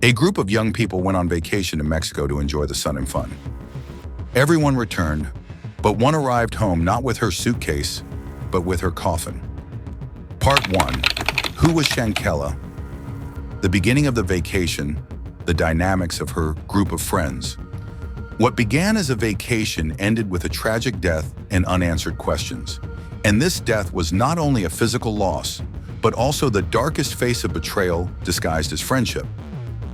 A group of young people went on vacation to Mexico to enjoy the sun and fun. Everyone returned, but one arrived home not with her suitcase, but with her coffin. Part 1. Who was Shanquella? The beginning of the vacation, the dynamics of her group of friends. What began as a vacation ended with a tragic death and unanswered questions. And this death was not only a physical loss, but also the darkest face of betrayal disguised as friendship.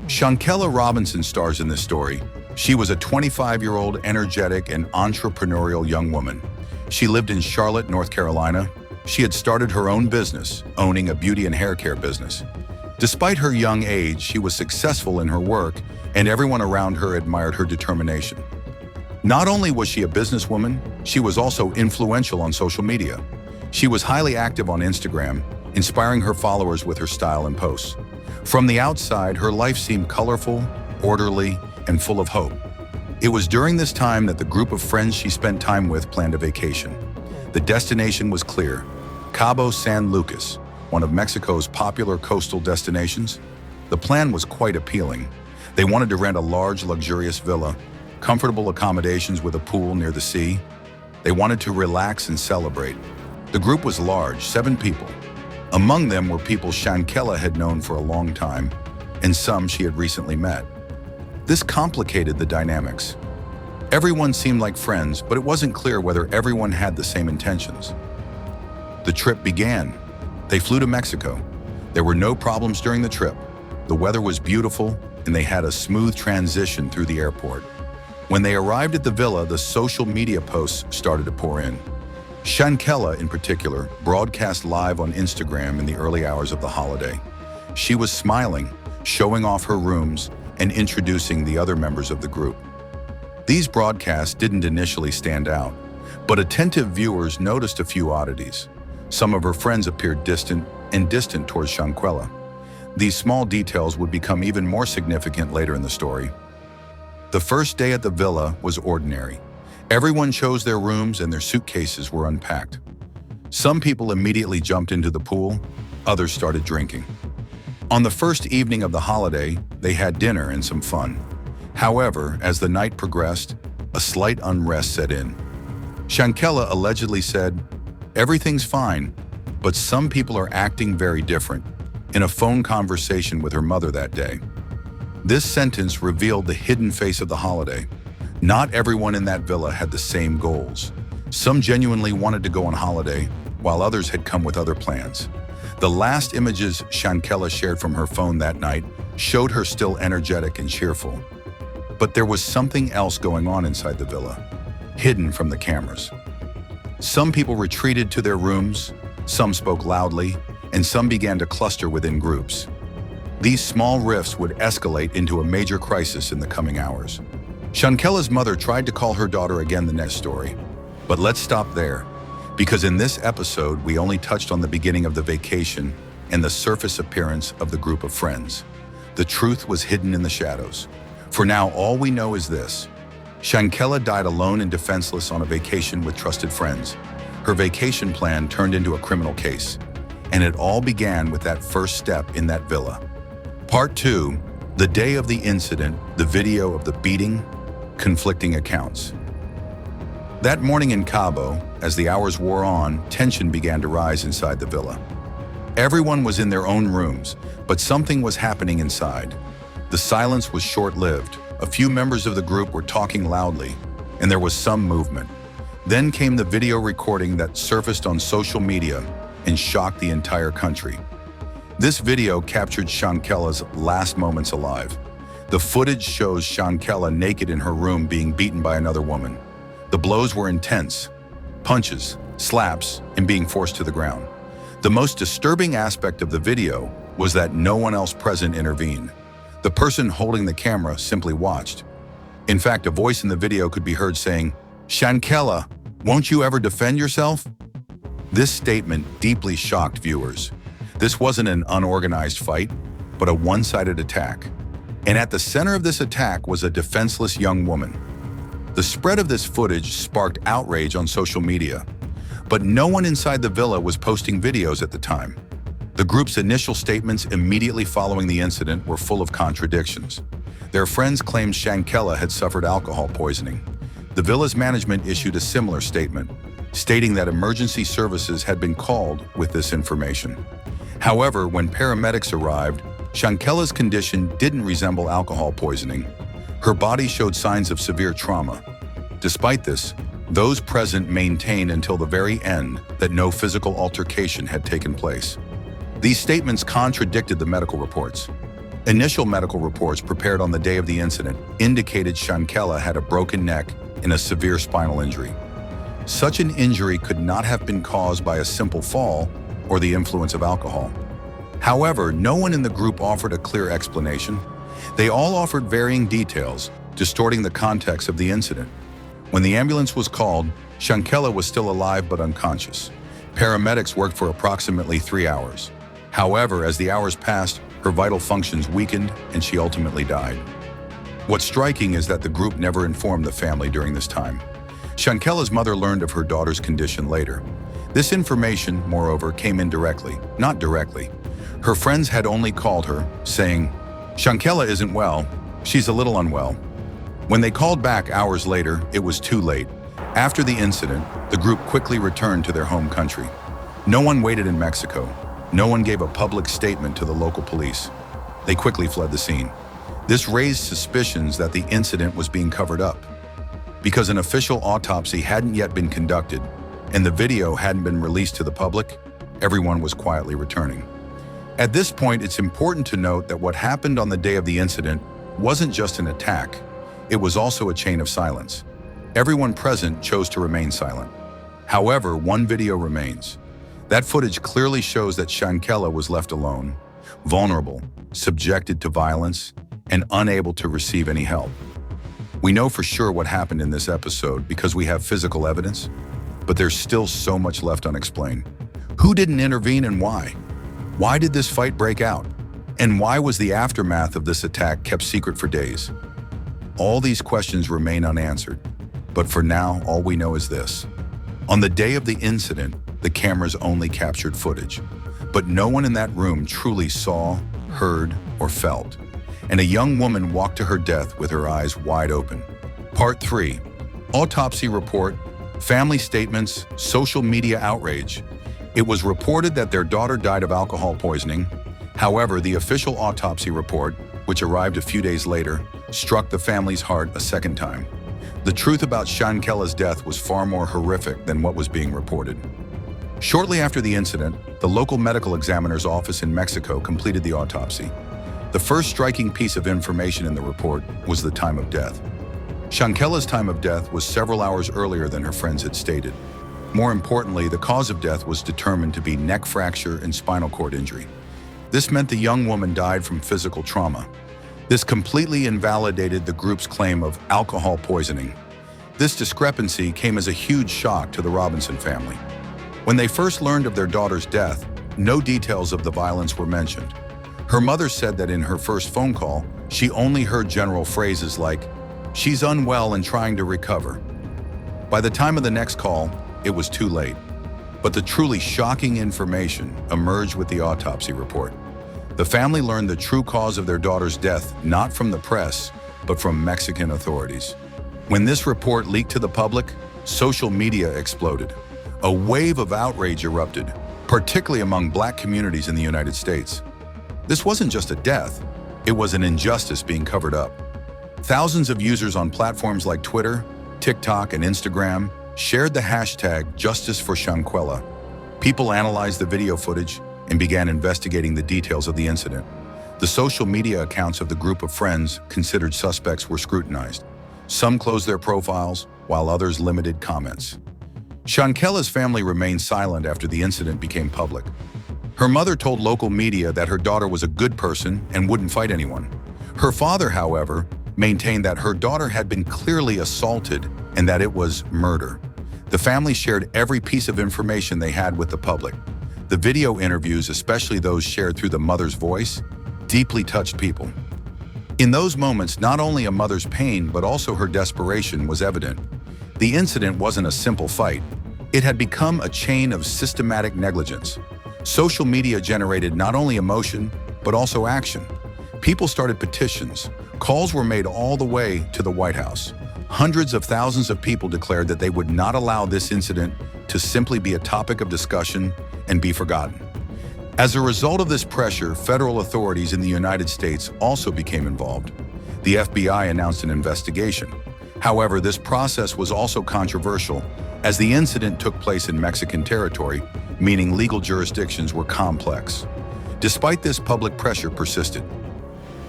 Shanquella Robinson stars in this story. She was a 25-year-old energetic and entrepreneurial young woman. She lived in Charlotte, North Carolina. She had started her own business, owning a beauty and hair care business. Despite her young age, she was successful in her work, and everyone around her admired her determination. Not only was she a businesswoman, she was also influential on social media. She was highly active on Instagram, inspiring her followers with her style and posts. From the outside, her life seemed colorful, orderly, and full of hope. It was during this time that the group of friends she spent time with planned a vacation. The destination was clear: Cabo San Lucas, one of Mexico's popular coastal destinations. The plan was quite appealing. They wanted to rent a large, luxurious villa, comfortable accommodations with a pool near the sea. They wanted to relax and celebrate. The group was large, 7 people. Among them were people Shanquella had known for a long time, and some she had recently met. This complicated the dynamics. Everyone seemed like friends, but it wasn't clear whether everyone had the same intentions. The trip began. They flew to Mexico. There were no problems during the trip. The weather was beautiful, and they had a smooth transition through the airport. When they arrived at the villa, the social media posts started to pour in. Shanquella, in particular, broadcast live on Instagram in the early hours of the holiday. She was smiling, showing off her rooms, and introducing the other members of the group. These broadcasts didn't initially stand out, but attentive viewers noticed a few oddities. Some of her friends appeared distant towards Shanquella. These small details would become even more significant later in the story. The first day at the villa was ordinary. Everyone chose their rooms and their suitcases were unpacked. Some people immediately jumped into the pool, others started drinking. On the first evening of the holiday, they had dinner and some fun. However, as the night progressed, a slight unrest set in. Shanquella allegedly said, "Everything's fine, but some people are acting very different," in a phone conversation with her mother that day. This sentence revealed the hidden face of the holiday. Not everyone in that villa had the same goals. Some genuinely wanted to go on holiday, while others had come with other plans. The last images Shanquella shared from her phone that night showed her still energetic and cheerful. But there was something else going on inside the villa, hidden from the cameras. Some people retreated to their rooms, some spoke loudly, and some began to cluster within groups. These small rifts would escalate into a major crisis in the coming hours. Shanquella's mother tried to call her daughter again the next story. But let's stop there, because in this episode, we only touched on the beginning of the vacation and the surface appearance of the group of friends. The truth was hidden in the shadows. For now, all we know is this: Shanquella died alone and defenseless on a vacation with trusted friends. Her vacation plan turned into a criminal case, and it all began with that first step in that villa. Part 2, the day of the incident, the video of the beating, conflicting accounts. That morning in Cabo, as the hours wore on, tension began to rise inside the villa. Everyone was in their own rooms, but something was happening inside. The silence was short-lived. A few members of the group were talking loudly, and there was some movement. Then came the video recording that surfaced on social media and shocked the entire country. This video captured Shanquella's last moments alive. The footage shows Shanquella naked in her room being beaten by another woman. The blows were intense: punches, slaps, and being forced to the ground. The most disturbing aspect of the video was that no one else present intervened. The person holding the camera simply watched. In fact, a voice in the video could be heard saying, "Shanquella, won't you ever defend yourself?" This statement deeply shocked viewers. This wasn't an unorganized fight, but a one-sided attack. And at the center of this attack was a defenseless young woman. The spread of this footage sparked outrage on social media, but no one inside the villa was posting videos at the time. The group's initial statements immediately following the incident were full of contradictions. Their friends claimed Shanquella had suffered alcohol poisoning. The villa's management issued a similar statement, stating that emergency services had been called with this information. However, when paramedics arrived, Shanquella's condition didn't resemble alcohol poisoning. Her body showed signs of severe trauma. Despite this, those present maintained until the very end that no physical altercation had taken place. These statements contradicted the medical reports. Initial medical reports prepared on the day of the incident indicated Shanquella had a broken neck and a severe spinal injury. Such an injury could not have been caused by a simple fall or the influence of alcohol. However, no one in the group offered a clear explanation. They all offered varying details, distorting the context of the incident. When the ambulance was called, Shanquella was still alive but unconscious. Paramedics worked for approximately 3 hours. However, as the hours passed, her vital functions weakened and she ultimately died. What's striking is that the group never informed the family during this time. Shanquella's mother learned of her daughter's condition later. This information, moreover, came indirectly, not directly. Her friends had only called her, saying, "Shanquella isn't well, she's a little unwell." When they called back hours later, it was too late. After the incident, the group quickly returned to their home country. No one waited in Mexico. No one gave a public statement to the local police. They quickly fled the scene. This raised suspicions that the incident was being covered up. Because an official autopsy hadn't yet been conducted and the video hadn't been released to the public, everyone was quietly returning. At this point, it's important to note that what happened on the day of the incident wasn't just an attack. It was also a chain of silence. Everyone present chose to remain silent. However, one video remains. That footage clearly shows that Shanquella was left alone, vulnerable, subjected to violence, and unable to receive any help. We know for sure what happened in this episode because we have physical evidence, but there's still so much left unexplained. Who didn't intervene and why? Why did this fight break out? And why was the aftermath of this attack kept secret for days? All these questions remain unanswered, but for now, all we know is this. On the day of the incident, the cameras only captured footage, but no one in that room truly saw, heard, or felt. And a young woman walked to her death with her eyes wide open. Part 3. Autopsy report, family statements, social media outrage. It was reported that their daughter died of alcohol poisoning. However, the official autopsy report, which arrived a few days later, struck the family's heart a second time. The truth about Shanquella's death was far more horrific than what was being reported. Shortly after the incident, the local medical examiner's office in Mexico completed the autopsy. The first striking piece of information in the report was the time of death. Shanquella's time of death was several hours earlier than her friends had stated. More importantly, the cause of death was determined to be neck fracture and spinal cord injury. This meant the young woman died from physical trauma. This completely invalidated the group's claim of alcohol poisoning. This discrepancy came as a huge shock to the Robinson family. When they first learned of their daughter's death, no details of the violence were mentioned. Her mother said that in her first phone call, she only heard general phrases like, "She's unwell and trying to recover." By the time of the next call, it was too late. But the truly shocking information emerged with the autopsy report. The family learned the true cause of their daughter's death not from the press, but from Mexican authorities. When this report leaked to the public, social media exploded. A wave of outrage erupted, particularly among Black communities in the United States. This wasn't just a death, it was an injustice being covered up. Thousands of users on platforms like Twitter, TikTok, and Instagram shared the hashtag #JusticeForShanquella. People analyzed the video footage and began investigating the details of the incident. The social media accounts of the group of friends considered suspects were scrutinized. Some closed their profiles, while others limited comments. Shanquella's family remained silent after the incident became public. Her mother told local media that her daughter was a good person and wouldn't fight anyone. Her father, however, maintained that her daughter had been clearly assaulted and that it was murder. The family shared every piece of information they had with the public. The video interviews, especially those shared through the mother's voice, deeply touched people. In those moments, not only a mother's pain, but also her desperation was evident. The incident wasn't a simple fight. It had become a chain of systematic negligence. Social media generated not only emotion, but also action. People started petitions. Calls were made all the way to the White House. Hundreds of thousands of people declared that they would not allow this incident to simply be a topic of discussion and be forgotten. As a result of this pressure, federal authorities in the United States also became involved. The FBI announced an investigation. However, this process was also controversial as the incident took place in Mexican territory, meaning legal jurisdictions were complex. Despite this, public pressure persisted.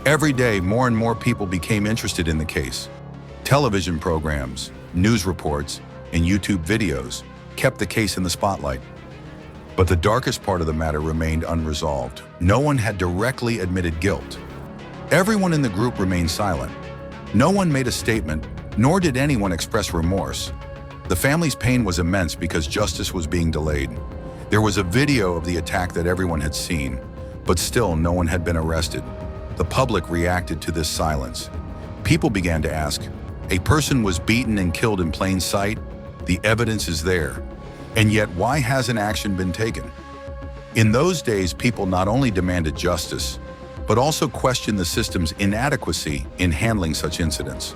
Every day, more and more people became interested in the case. Television programs, news reports, and YouTube videos kept the case in the spotlight. But the darkest part of the matter remained unresolved. No one had directly admitted guilt. Everyone in the group remained silent. No one made a statement, nor did anyone express remorse. The family's pain was immense because justice was being delayed. There was a video of the attack that everyone had seen, but still no one had been arrested. The public reacted to this silence. People began to ask, a person was beaten and killed in plain sight? The evidence is there. And yet, why hasn't action been taken? In those days, people not only demanded justice, but also questioned the system's inadequacy in handling such incidents.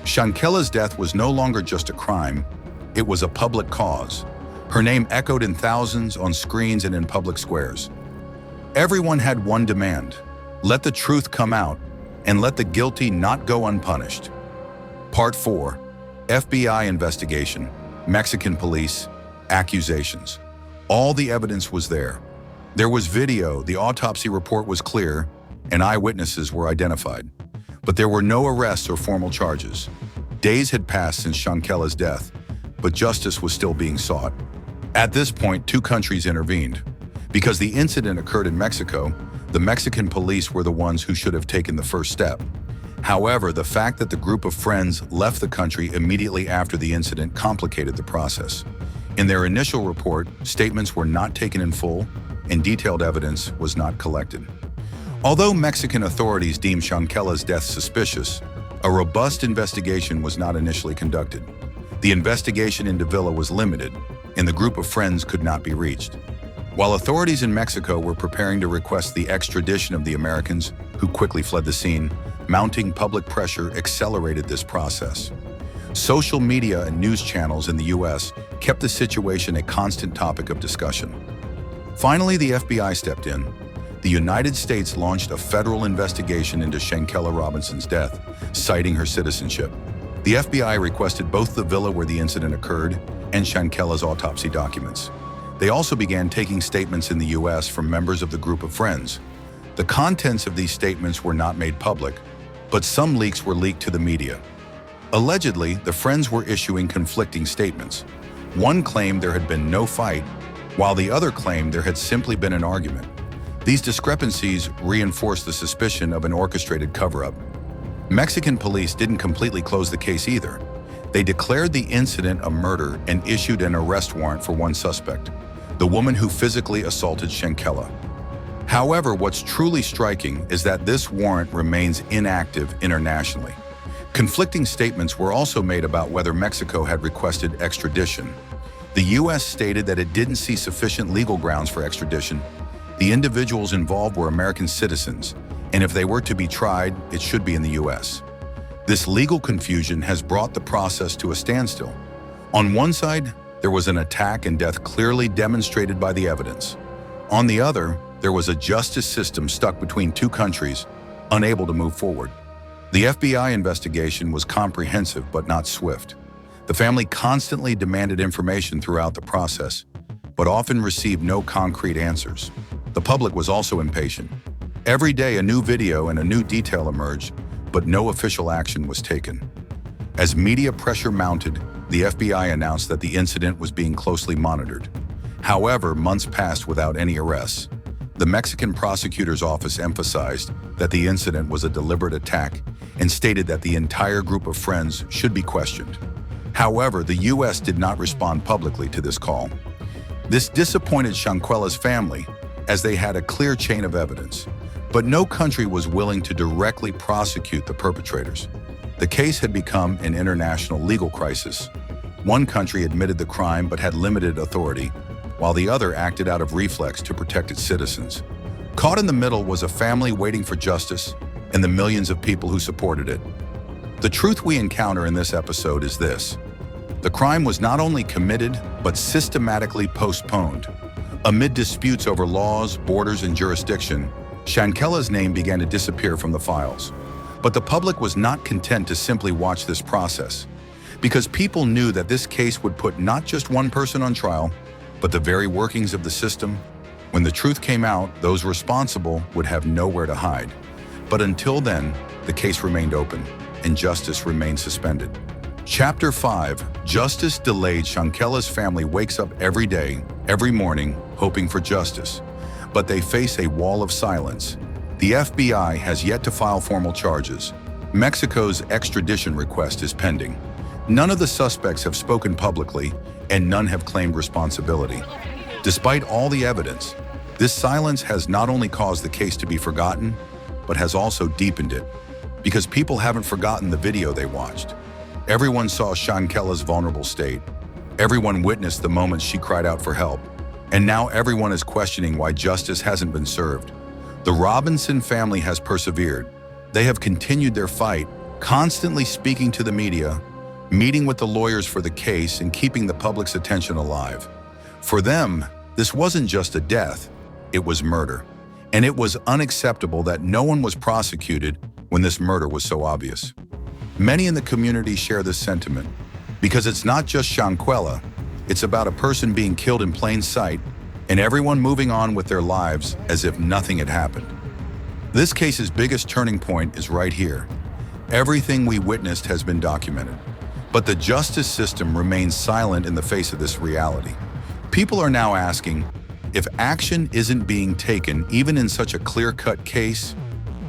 Shanquella's death was no longer just a crime, it was a public cause. Her name echoed in thousands on screens and in public squares. Everyone had one demand: let the truth come out and let the guilty not go unpunished. Part 4. FBI investigation, Mexican police, accusations. All the evidence was there. There was video, the autopsy report was clear, and eyewitnesses were identified. But there were no arrests or formal charges. Days had passed since Shanquella's death, but justice was still being sought. At this point, two countries intervened. Because the incident occurred in Mexico, the Mexican police were the ones who should have taken the first step. However, the fact that the group of friends left the country immediately after the incident complicated the process. In their initial report, statements were not taken in full, and detailed evidence was not collected. Although Mexican authorities deemed Shanquella's death suspicious, a robust investigation was not initially conducted. The investigation into Villa was limited, and the group of friends could not be reached. While authorities in Mexico were preparing to request the extradition of the Americans, who quickly fled the scene, mounting public pressure accelerated this process. Social media and news channels in the U.S. kept the situation a constant topic of discussion. Finally, the FBI stepped in. The United States launched a federal investigation into Shanquella Robinson's death, citing her citizenship. The FBI requested both the villa where the incident occurred and Shanquella's autopsy documents. They also began taking statements in the U.S. from members of the group of friends. The contents of these statements were not made public, but some leaks were leaked to the media. Allegedly, the friends were issuing conflicting statements. One claimed there had been no fight, while the other claimed there had simply been an argument. These discrepancies reinforced the suspicion of an orchestrated cover-up. Mexican police didn't completely close the case either. They declared the incident a murder and issued an arrest warrant for one suspect, the woman who physically assaulted Shanquella. However, what's truly striking is that this warrant remains inactive internationally. Conflicting statements were also made about whether Mexico had requested extradition. The U.S. stated that it didn't see sufficient legal grounds for extradition. The individuals involved were American citizens, and if they were to be tried, it should be in the U.S. This legal confusion has brought the process to a standstill. On one side, there was an attack and death clearly demonstrated by the evidence. On the other, there was a justice system stuck between two countries, unable to move forward. The FBI investigation was comprehensive but not swift. The family constantly demanded information throughout the process, but often received no concrete answers. The public was also impatient. Every day a new video and a new detail emerged, but no official action was taken. As media pressure mounted, the FBI announced that the incident was being closely monitored. However, months passed without any arrests. The Mexican prosecutor's office emphasized that the incident was a deliberate attack and stated that the entire group of friends should be questioned. However, the U.S. did not respond publicly to this call. This disappointed Shanquella's family, as they had a clear chain of evidence, but no country was willing to directly prosecute the perpetrators. The case had become an international legal crisis. One country admitted the crime but had limited authority. while the other acted out of reflex to protect its citizens. Caught in the middle was a family waiting for justice and the millions of people who supported it. The truth we encounter in this episode is this: the crime was not only committed, but systematically postponed. Amid disputes over laws, borders, and jurisdiction, Shanquella's name began to disappear from the files. But the public was not content to simply watch this process, because people knew that this case would put not just one person on trial, but the very workings of the system. When the truth came out, those responsible would have nowhere to hide. But until then, the case remained open, and justice remained suspended. Chapter 5, Justice Delayed. Shanquella's family wakes up every day, every morning, hoping for justice. But they face a wall of silence. The FBI has yet to file formal charges. Mexico's extradition request is pending. None of the suspects have spoken publicly, and none have claimed responsibility. Despite all the evidence, this silence has not only caused the case to be forgotten, but has also deepened it, because people haven't forgotten the video they watched. Everyone saw Shanquella's vulnerable state. Everyone witnessed the moment she cried out for help. And now everyone is questioning why justice hasn't been served. The Robinson family has persevered. They have continued their fight, constantly speaking to the media, meeting with the lawyers for the case, and keeping the public's attention alive. For them, this wasn't just a death, it was murder. And it was unacceptable that no one was prosecuted when this murder was so obvious. Many in the community share this sentiment, because it's not just Shanquella, it's about a person being killed in plain sight and everyone moving on with their lives as if nothing had happened. This case's biggest turning point is right here. Everything we witnessed has been documented, but the justice system remains silent in the face of this reality. People are now asking, if action isn't being taken even in such a clear-cut case,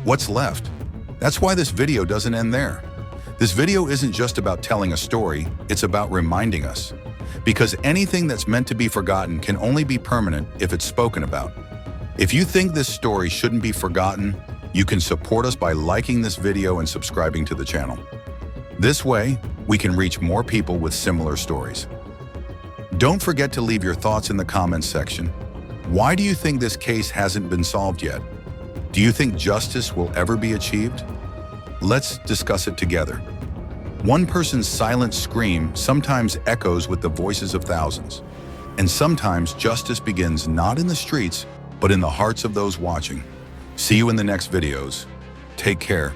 what's left? That's why this video doesn't end there. This video isn't just about telling a story, it's about reminding us. Because anything that's meant to be forgotten can only be permanent if it's spoken about. If you think this story shouldn't be forgotten, you can support us by liking this video and subscribing to the channel. This way, we can reach more people with similar stories. Don't forget to leave your thoughts in the comments section. Why do you think this case hasn't been solved yet? Do you think justice will ever be achieved? Let's discuss it together. One person's silent scream sometimes echoes with the voices of thousands. And sometimes justice begins not in the streets, but in the hearts of those watching. See you in the next videos. Take care.